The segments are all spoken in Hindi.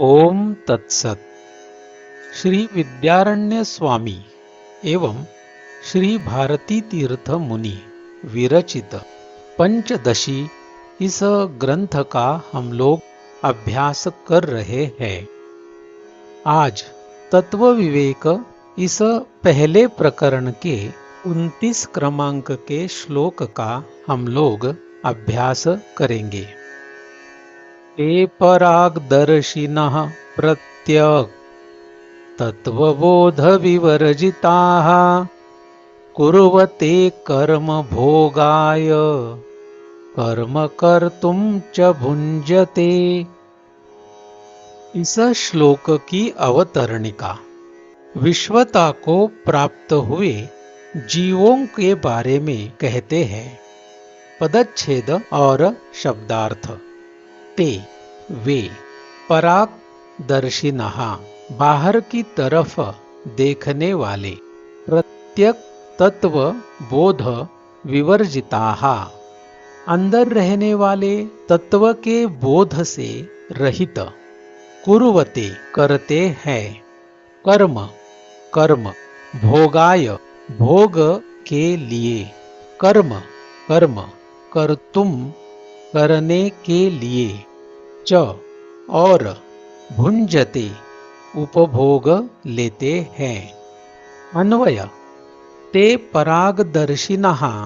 ओम तत्सत। श्री विद्यारण्य स्वामी एवं श्री भारती तीर्थ मुनि विरचित पंचदशी इस ग्रंथ का हम लोग अभ्यास कर रहे हैं। आज तत्व विवेक इस पहले प्रकरण के 29 क्रमांक के श्लोक का हम लोग अभ्यास करेंगे। ते परागदर्शिनः प्रत्यक् तत्वबोध विवर्जिताः कुर्वते कर्म भोगाय कर्म कर्तुं च भुंजते। इस श्लोक की अवतरणिका विश्वता को प्राप्त हुए जीवों के बारे में कहते हैं। पदच्छेद और शब्दार्थ। ते वे परागदर्शिनः बाहर की तरफ देखने वाले, प्रत्यक तत्व बोध विवर्जिताः अंदर रहने वाले तत्व के बोध से रहित, कुर्वते करते हैं, कर्म कर्म, भोगाय भोग के लिए, कर्म कर्म, कर्तुम करने के लिए, च और, भुंजते उपभोग लेते हैं। अन्वय। ते परागदर्शिनः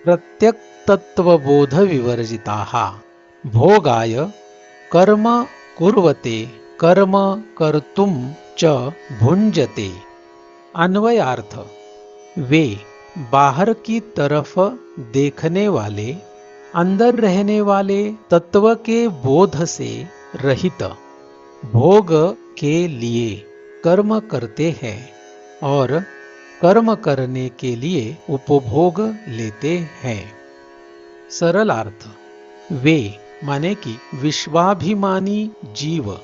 प्रत्यक तत्वबोध विवर्जिताः भोगाय कर्म कुर्वते कर्म कर्तुम च भुंजते। अन्वयार्थ। वे बाहर की तरफ देखने वाले, अंदर रहने वाले तत्व के बोध से रहित, भोग के लिए कर्म करते हैं और कर्म करने के लिए उपभोग लेते हैं। सरल अर्थ। वे माने कि विश्वाभिमानी जीव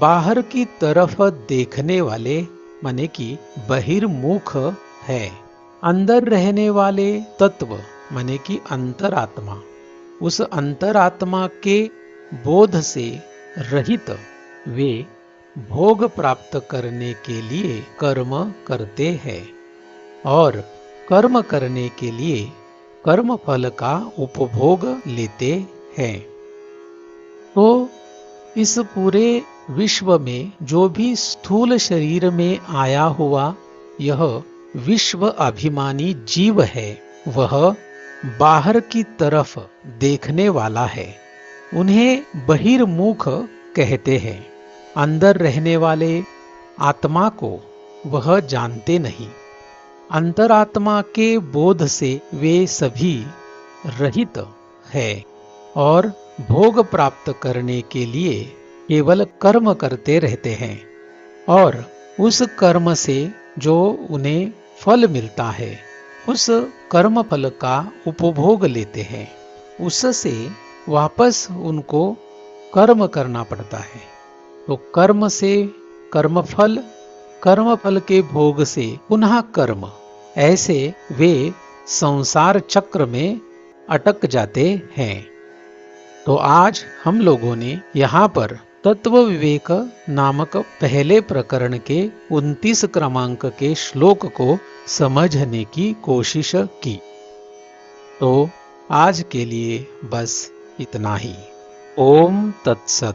बाहर की तरफ देखने वाले माने कि बहिर्मुख है। अंदर रहने वाले तत्व माने कि अंतरात्मा, उस अंतरात्मा के बोध से रहित वे भोग प्राप्त करने के लिए कर्म करते हैं और कर्म करने के लिए कर्म फल का उपभोग लेते हैं। तो इस पूरे विश्व में जो भी स्थूल शरीर में आया हुआ यह विश्व अभिमानी जीव है, वह बाहर की तरफ देखने वाला है। उन्हें बहिर्मुख कहते हैं। अंदर रहने वाले आत्मा को वह जानते नहीं। अंतरात्मा के बोध से वे सभी रहित है और भोग प्राप्त करने के लिए केवल कर्म करते रहते हैं और उस कर्म से जो उन्हें फल मिलता है उस कर्म फल का उपभोग लेते हैं। उससे वापस उनको कर्म करना पड़ता है। तो कर्म से कर्मफल, कर्मफल के भोग से पुनः कर्म, ऐसे वे संसार चक्र में अटक जाते हैं। तो आज हम लोगों ने यहाँ पर तत्व विवेक नामक पहले प्रकरण के 29 क्रमांक के श्लोक को समझने की कोशिश की। तो आज के लिए बस इतना ही। ओम तत्सत।